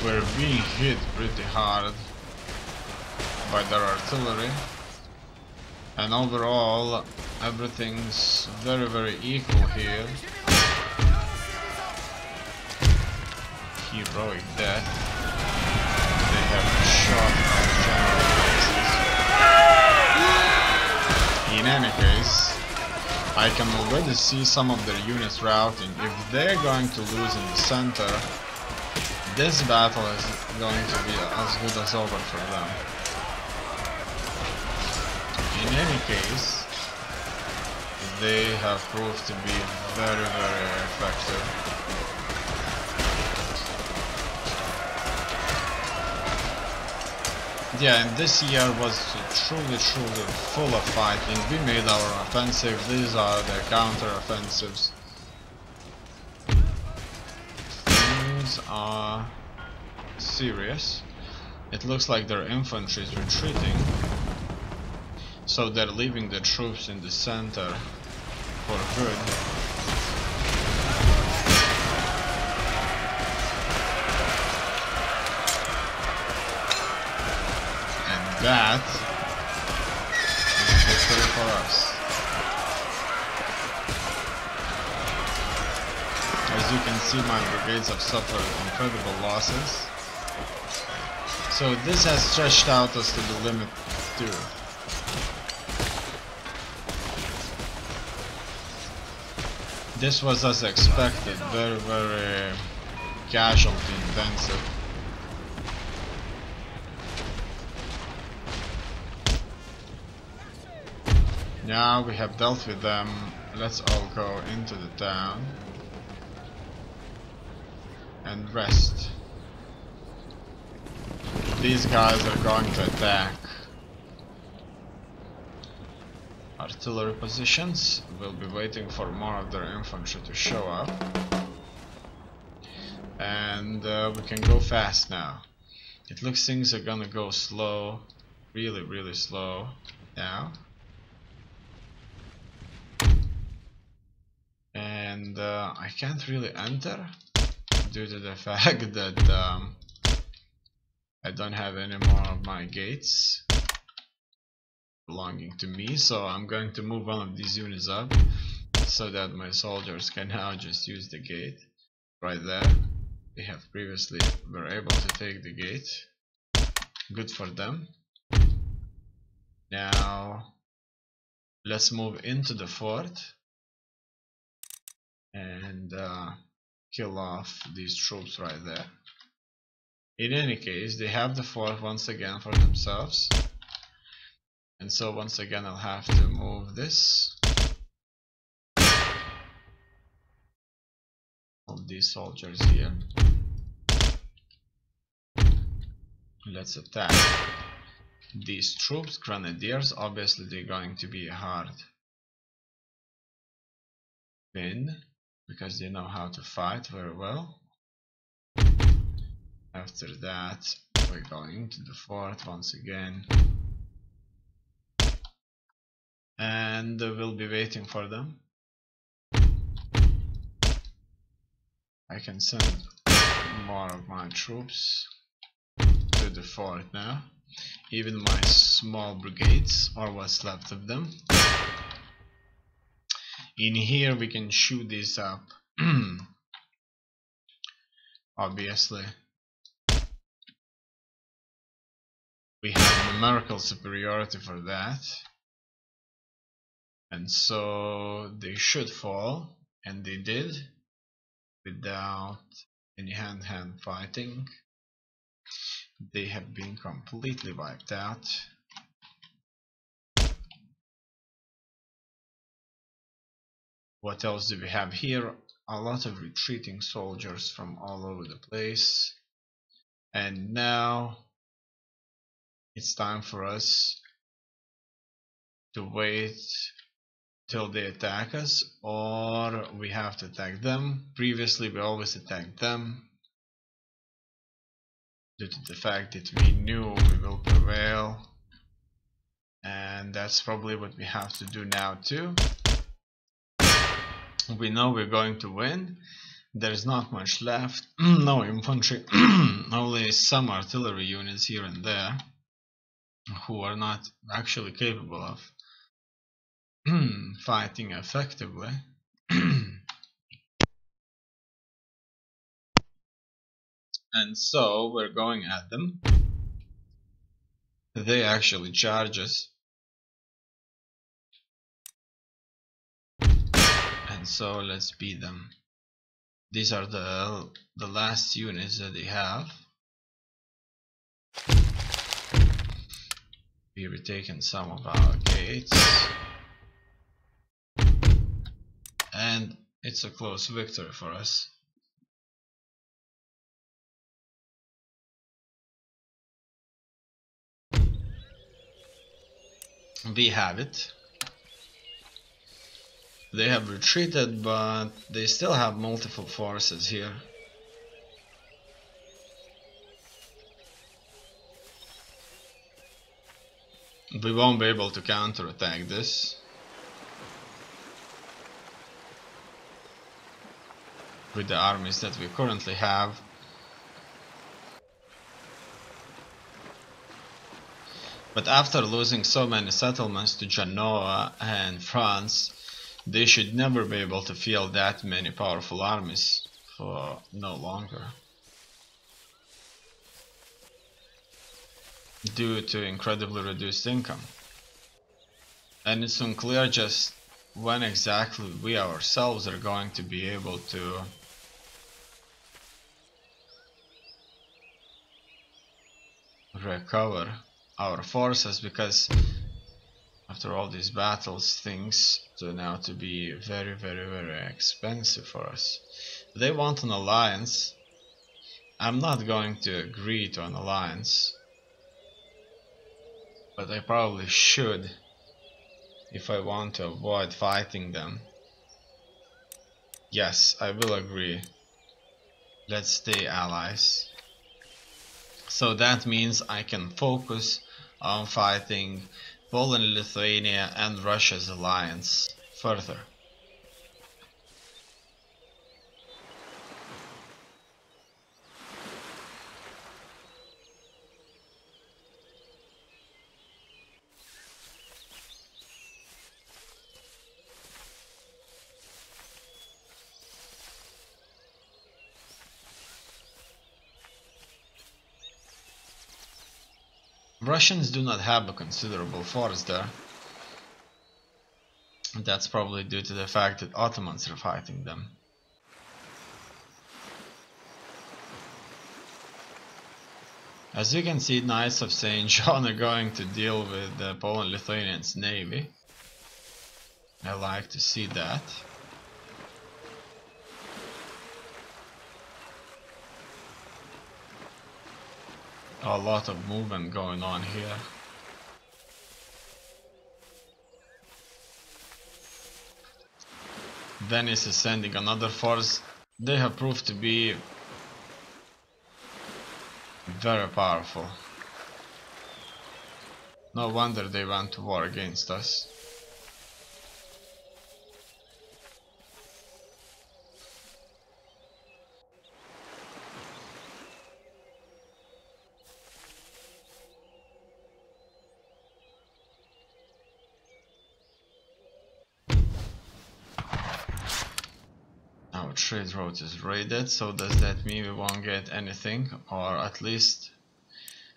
We're being hit pretty hard by their artillery, and overall everything's very equal here. Heroic death. They have shot our general bases. In any case, I can already see some of their units routing. If they're going to lose in the center, this battle is going to be as good as over for them. In any case, they have proved to be very effective. Yeah, and this year was truly full of fighting. We made our offensive, these are the counter-offensives. Things are serious. It looks like their infantry is retreating, so they're leaving the troops in the center for good. That is victory for us. As you can see, my brigades have suffered incredible losses. So this has stretched out us to the limit too. This was as expected, very casualty intensive. Now we have dealt with them, let's all go into the town and rest. These guys are going to attack artillery positions. We'll be waiting for more of their infantry to show up. And we can go fast now. It looks things are gonna go slow, really slow now. And I can't really enter due to the fact that I don't have any more of my gates belonging to me, so I'm going to move one of these units up so that my soldiers can now just use the gate right there. They have previously were able to take the gate. Good for them. Now let's move into the fort and kill off these troops right there. In any case, they have the fort once again for themselves, and so once again I'll have to move this. Move these soldiers here. Let's attack these troops. Grenadiers, obviously they're going to be a hard win, because they know how to fight very well. After that, we're going into the fort once again, and we'll be waiting for them. I can send more of my troops to the fort now, even my small brigades, or what's left of them. In here we can shoot these up. Obviously we have numerical superiority for that, and so they should fall, and they did, without any hand-to-hand fighting. They have been completely wiped out. What else do we have here? A lot of retreating soldiers from all over the place. And now it's time for us to wait till they attack us, or we have to attack them. Previously we always attacked them due to the fact that we knew we will prevail, and that's probably what we have to do now too. We know we're going to win, There's not much left. No infantry, only some artillery units here and there who are not actually capable of fighting effectively. And so we're going at them. They actually charge us. And so let's beat them. These are the last units that they have. We've retaken some of our gates. And it's a close victory for us. We have it. They have retreated, but they still have multiple forces here. We won't be able to counterattack this with the armies that we currently have. But after losing so many settlements to Genoa and France, they should never be able to field that many powerful armies for no longer, due to incredibly reduced income. And it's unclear just when exactly we ourselves are going to be able to recover our forces, because after all these battles things turn out to be very expensive for us. They want an alliance. I'm not going to agree to an alliance, but I probably should if I want to avoid fighting them. Yes, I will agree. Let's stay allies. So that means I can focus on fighting Poland, Lithuania and Russia's alliance further. Russians do not have a considerable force there. That's probably due to the fact that Ottomans are fighting them. As you can see, Knights of St. John are going to deal with the Poland-Lithuanians navy. I like to see that. A lot of movement going on here. Venice is sending another force. They have proved to be very powerful. No wonder they went to war against us. Our trade route is raided, so does that mean we won't get anything, or at least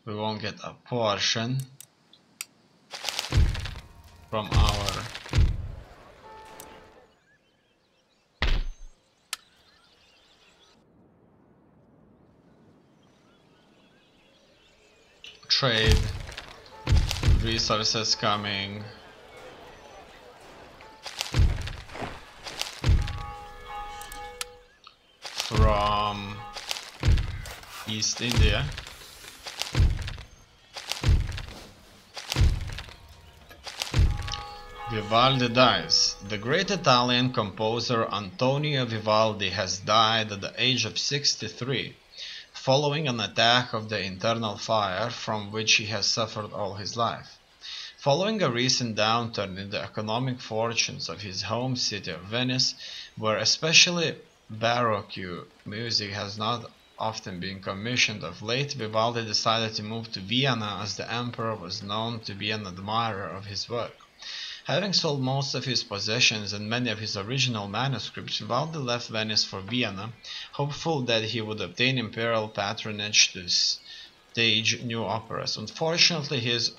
we won't get a portion from our trade resources coming from East India. Vivaldi dies. The great Italian composer Antonio Vivaldi has died at the age of 63, following an attack of the internal fire from which he has suffered all his life. Following a recent downturn in the economic fortunes of his home city of Venice, where especially Baroque music has not often been commissioned of late, Vivaldi decided to move to Vienna as the emperor was known to be an admirer of his work. Having sold most of his possessions and many of his original manuscripts, Vivaldi left Venice for Vienna, hopeful that he would obtain imperial patronage to stage new operas. Unfortunately, his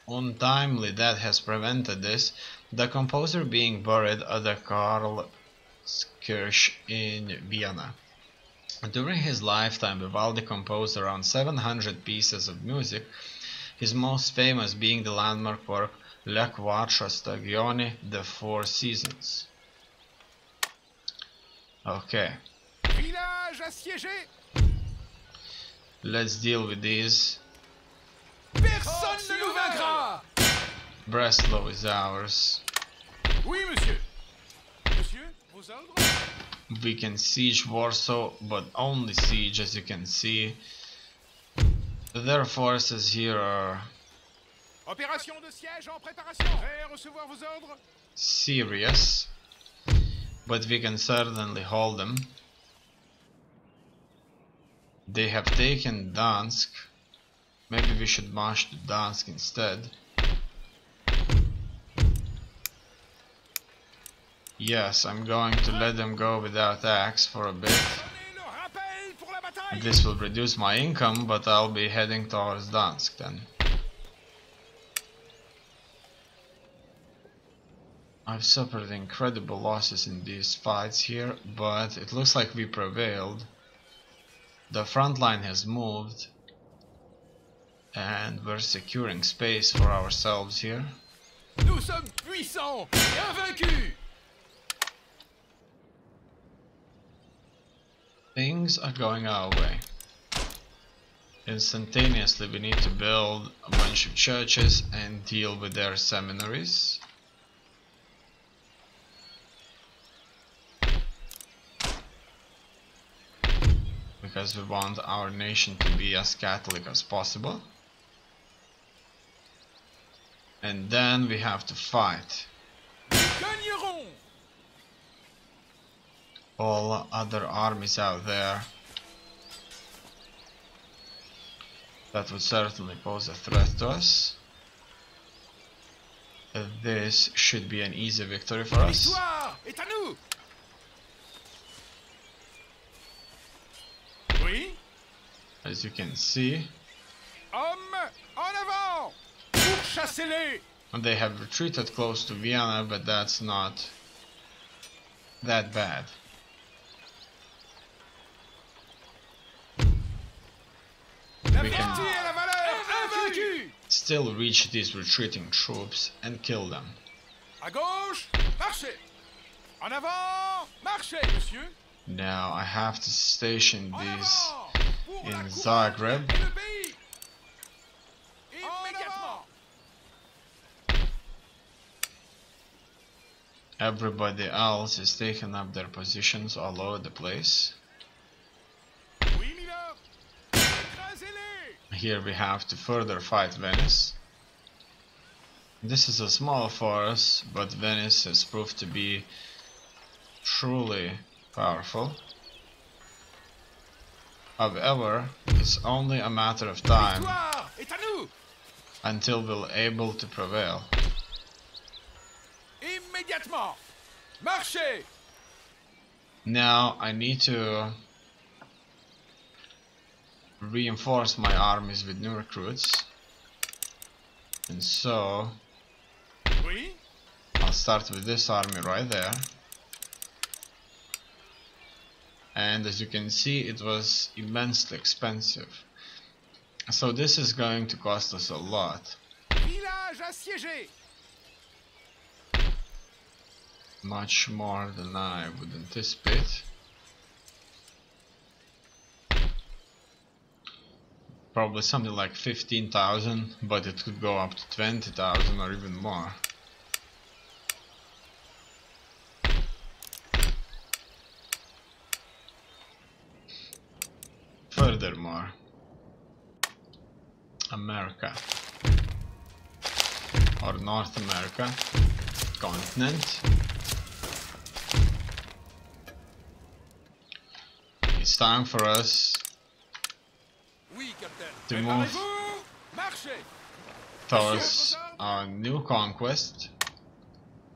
untimely death has prevented this, the composer being buried at the Karlskirche in Vienna. During his lifetime, Vivaldi composed around 700 pieces of music, his most famous being the landmark work Le 4 Stagioni, the 4 Seasons. Okay. Village assiégé. Let's deal with these. Personne ne nous vaincra. Breslau is ours. Oui, monsieur. Monsieur, vos ordres? We can siege Warsaw, but only siege, as you can see. Their forces here are Opération de siège en préparation. Prêt à recevoir vos ordres? serious, but we can certainly hold them. They have taken Dansk. Maybe we should march to Dansk instead. Yes, I'm going to let them go without tax for a bit. This will reduce my income, but I'll be heading towards Dansk then. I've suffered incredible losses in these fights here, but it looks like we prevailed. The front line has moved, and we're securing space for ourselves here. Nous sommes puissants et invaincus. Things are going our way. Instantaneously we need to build a bunch of churches and deal with their seminaries. Because we want our nation to be as Catholic as possible. And then we have to fight. Gagnerons. All other armies out there that would certainly pose a threat to us. This should be an easy victory for us. Victoire est à nous. Oui. As you can see, Hommes, en avant. Pourchassez-les. they have retreated close to Vienna, but that's not that bad. We can still reach these retreating troops and kill them. À gauche, marchez. En avant, marchez, monsieur. Now I have to station En these avant. Pour in la couronne Zagreb. et le pays. Immédiatement. Everybody else is taking up their positions all over the place. Oui, milord. Écrasez-les. Here we have to further fight Venice. This is a small force, but Venice has proved to be truly powerful. However, it's only a matter of time Victoire est à nous. until we're able to prevail. Immédiatement. Marchez. Now I need to reinforce my armies with new recruits, and so Oui. I'll start with this army right there. And as you can see, it was immensely expensive, so this is going to cost us a lot. Village assiégé. Much more than I would anticipate. Probably something like 15,000, but it could go up to 20,000 or even more. Furthermore, America, or North America continent, it's time for us Oui, Captain. to move Préparez-vous. Marchez. towards our new conquest,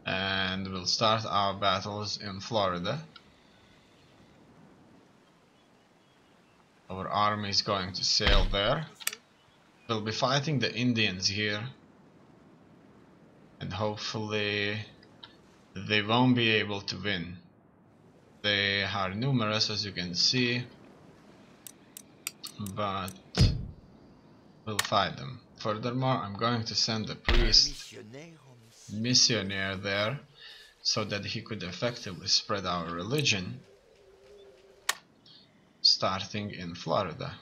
and we'll start our battles in Florida. Our army is going to sail there. We'll be fighting the Indians here, and hopefully they won't be able to win. They are numerous, as you can see, but we'll fight them. Furthermore, I'm going to send a priest missionary there so that he could effectively spread our religion, starting in Florida.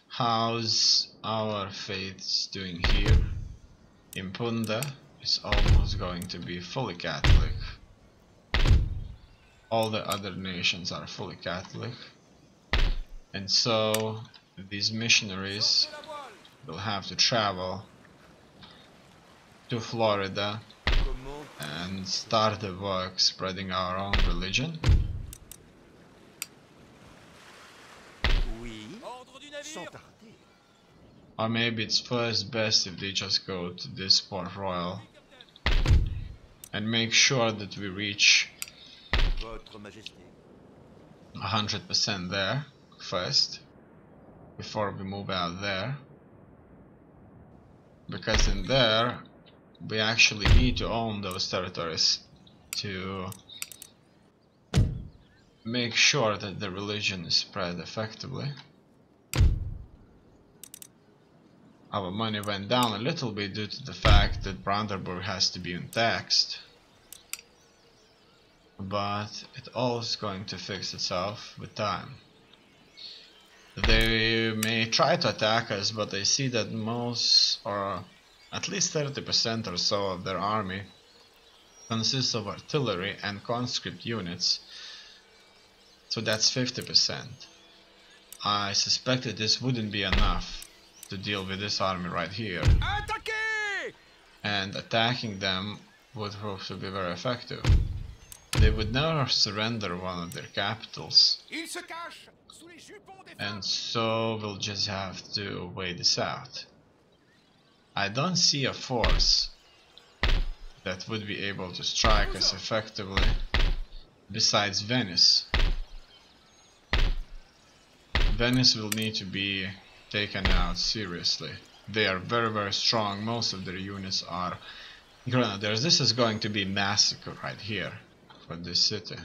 How's our faiths doing here? Impunda is almost going to be fully Catholic. All the other nations are fully Catholic, and so these missionaries will have to travel to Florida and start the work spreading our own religion. Or maybe it's first best if they just go to this Port Royal and make sure that we reach 100% there first before we move out there, because in there we actually need to own those territories to make sure that the religion is spread effectively. Our money went down a little bit due to the fact that Brandenburg has to be untaxed, but it all is going to fix itself with time. They may try to attack us, but I see that most, or at least 30% or so of their army consists of artillery and conscript units, so that's 50%. I suspect that this wouldn't be enough to deal with this army right here, and attacking them would prove to be very effective. They would never surrender one of their capitals, and so we'll just have to wait this out. I don't see a force that would be able to strike us effectively besides Venice. Venice will need to be taken out seriously. They are very strong. Most of their units are grenadiers. This is going to be massacre right here for this city.